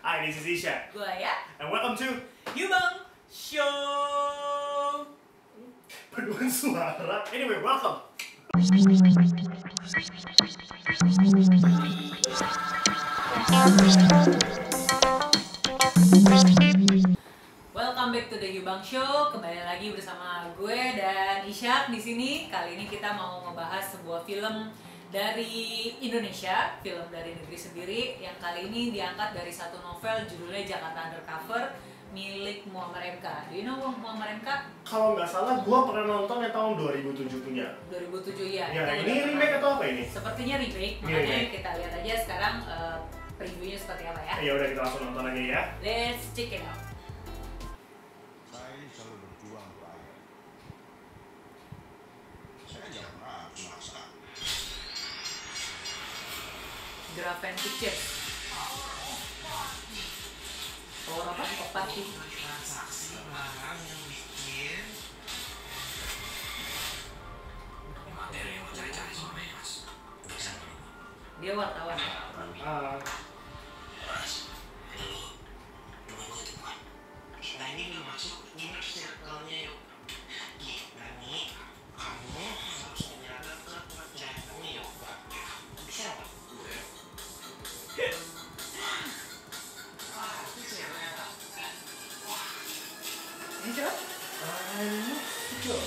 Hi, this is Isha. Gue ya. And welcome to Yubang Show. Paduan Suara. Anyway, welcome. Welcome back to the Yubang Show. Kembali lagi bersama gue dan Isyak di sini. Kali ini kita mau ngebahas sebuah film dari Indonesia, film dari negeri sendiri yang kali ini diangkat dari satu novel judulnya Jakarta Undercover milik Muammar MK. Do you know Muammar MK? Kalau nggak salah, gua pernah nonton yang tahun 2007 punya. 2007 ya. Ya, ini remake atau apa ini? Sepertinya remake, Iya, makanya iya. kita lihat aja sekarang previewnya seperti apa ya. Ya udah, kita langsung nonton aja ya. Let's check it out. Saya ini selalu berjuang untuk ayah. Saya jangan pernah memaksa. Grafen Pictures. Power apa? Kopati. Transaksi barang yang bikin materi yang mau cari-cari sama ya mas. Bisa Dia wartawan. Ah, mas, lu mau itu bukan? Kita ini belum masuk inner circle-nya yuk. Kita nih, kamu harus menyerahkan ke kerjaannya yuk. Bisa nggak? Wah, itu cewek. Ini siapa? I'm not sure.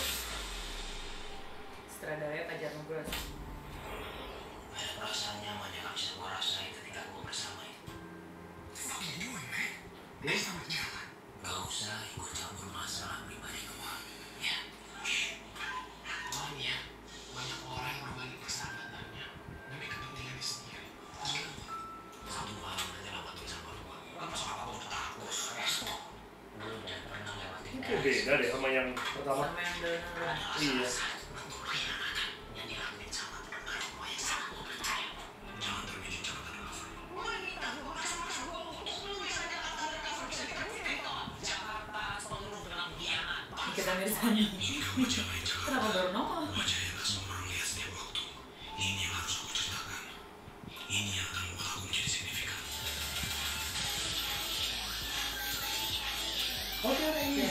Sutradaranya Fajar Nugros. Ada perasaan nyaman yang gak bisa gue rasain ketika gue bersama itu. Gak usah ikut campur masalah pribadi gue. Ya. Oh iya, banyak orang yang berbagi persahabatannya demi kepentingannya sendiri. Satu hal aja lah buat sama gue. Gak masuk apa-apa udah takut, stres kok. Gue udah pernah lewatin Ini kayak beda deh sama yang pertama. Sama yang benar. Iya. yang dilakuin sama teman gue yang sangat gue percaya. Jangan terbikin Jakarta Undercover. Jakarta selalu dalam hianat. Kita mirsani. Kenapa baru nongol? Wajah yang gak semua orang lihat setiap waktu. Ini yang harus aku ceritakan. Ini yang akan membuat aku menjadi signifikan. Oke, ini.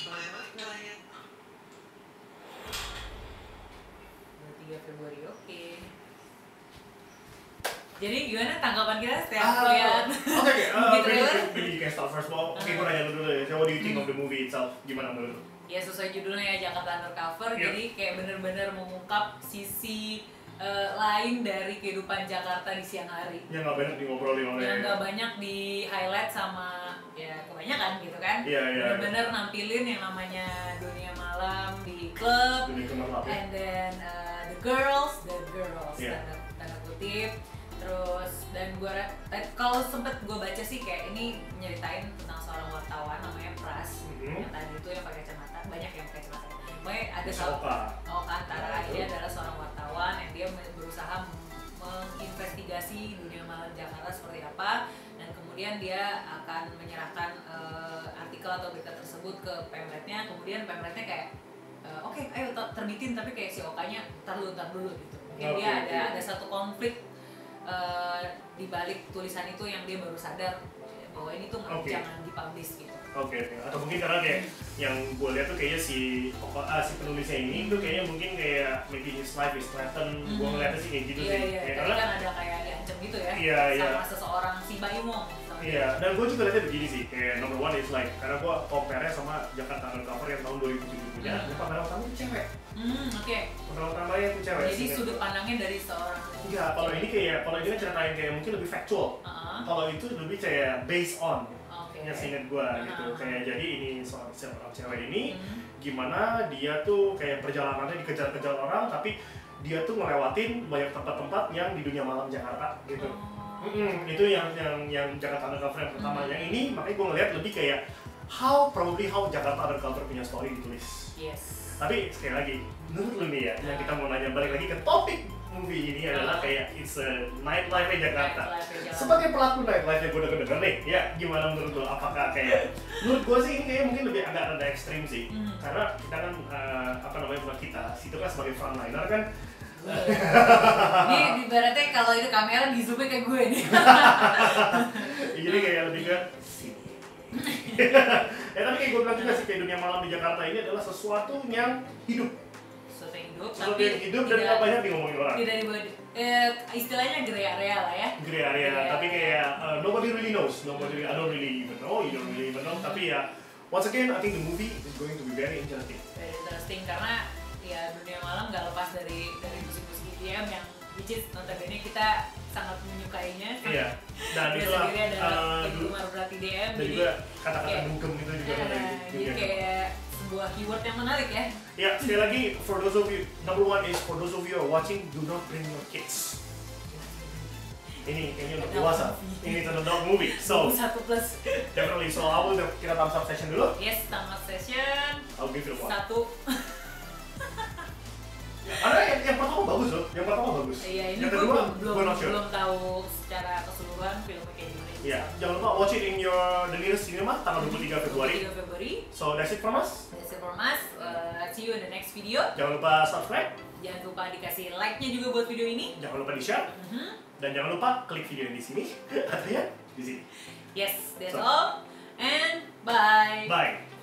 Balik nelayan. 23 Februari, oke. Jadi gimana tanggapan kita setiap Ah, lihat Oke, di trailer? maybe you can start first of all. Oke, gua nanya lu dulu ya. So, what do you think of the movie itself? Gimana menurut lu? Ya sesuai judulnya ya, Jakarta Undercover. Iya. Jadi kayak bener-bener mengungkap sisi lain dari kehidupan Jakarta di siang hari. Yang nggak banyak ngobrolin oleh. Yang nggak banyak di highlight sama ya kebanyakan gitu kan. Iya, iya. Bener-bener nampilin yang namanya dunia malam di klub, Dunia gemerlap ya. and then the girls Iya. tanda kutip. Terus dan kalau sempet gue baca sih kayak ini nyeritain tentang seorang wartawan namanya Pras. Mhm. Yang tadi itu yang pakai kacamata, banyak yang pakai kacamata. Pokoknya ada Oka. Antara Nah, dia itu. adalah seorang wartawan yang dia berusaha menginvestigasi dunia malam Jakarta seperti apa, dan kemudian dia akan menyerahkan artikel atau berita tersebut ke Pemretnya. Kemudian Pemretnya kayak oke, ayo terbitin, tapi kayak si Okanya tar dulu gitu. Mungkin Oke, dia oke. ada satu konflik di balik tulisan itu yang dia baru sadar bahwa ini tuh Oke. jangan dipublish gitu. Oke, atau mungkin karena kayak yang gue lihat tuh kayaknya si penulisnya ini tuh kayaknya mungkin kayak maybe his life is threatened. Gue ngeliatnya sih kayak gitu Iya, sih. iya. Kayak Tadi karena kan ada kayak diancam gitu ya, Iya, iya. sama seseorang si Bayumong. iya, dan gue juga lihatnya begini sih. Kayak number one is like karena gue compare sama Jakarta Undercover yang tahun 2007 punya. Yang pemeran utama itu cewek. Oke. Pemeran utamanya itu cewek. Jadi sih. sudut pandangnya dari seorang. Iya, kalau ini kan ceritain kayak mungkin lebih factual. Heeh. Kalau itu lebih kayak based on. Oke. Ya seinget gue gitu. Ah. Kayak jadi ini seorang cewek ini Hmm. gimana dia tuh kayak perjalanannya dikejar-kejar orang, tapi dia tuh ngelewatin banyak tempat-tempat yang di dunia malam Jakarta gitu. Oh. Itu yang Jakarta Undercover yang pertama. Yang ini makanya gue ngeliat lebih kayak how Jakarta Undercover punya story ditulis. Yes. Tapi sekali lagi, menurut lu nih ya, yang kita mau nanya balik lagi ke topik movie ini adalah kayak it's a nightlife-nya Jakarta. Nightlife-nya Jakarta. Sebagai pelaku nightlife-nya gue udah kedenger nih, ya gimana menurut lo? Apakah kayak, menurut gue sih ini kayaknya mungkin lebih agak rada ekstrim sih. Karena kita kan, bukan kita, situ kan sebagai frontliner kan. Ini ibaratnya kalau itu kamera di zoomnya kayak gue nih. Jadi kayak lebih ke ya tapi kayak gue bilang juga sih, kayak dunia malam di Jakarta ini adalah sesuatu yang hidup. Sesuatu yang hidup, Sesuatu tapi yang hidup dan tidak- gak banyak ngomongin orang. tidak istilahnya grey area lah ya. Grey area, Grey tapi area. kayak nobody really knows, I don't really even know, you don't really even know. Tapi ya, once again, I think the movie is going to be very interesting. Very interesting karena ya dunia malam nggak lepas dari musik-musik EDM yang which is notabene kita sangat menyukainya. Iya, dan Dia itulah sendiri adalah penggemar berat EDM, dan jadi juga kata-kata kayak- dugem itu juga dari jadi dunia. kayak sebuah keyword yang menarik ya. Ya, sekali lagi, for those of you, number one is for those of you who are watching, do not bring your kids. Ini kayaknya untuk dewasa. Ini an adult movie, so 1+. definitely. So I will kita thumbs up session dulu. Yes, tamat session. I'll give it a 1. 1. Ada yang pertama bagus loh, yang pertama bagus. Iya, ini yang gue kedua, belum gue not sure. tahu secara keseluruhan filmnya kayak gimana. Iya, jangan lupa watch it in your the nearest cinema tanggal 23 Februari. 23 Februari. So that's it from us. That's it from us. See you in the next video. Jangan lupa subscribe, Jangan lupa dikasih like-nya juga buat video ini. jangan lupa di share, dan jangan lupa klik video yang di sini atau ya di sini. Yes, that's So- all. And bye. Bye.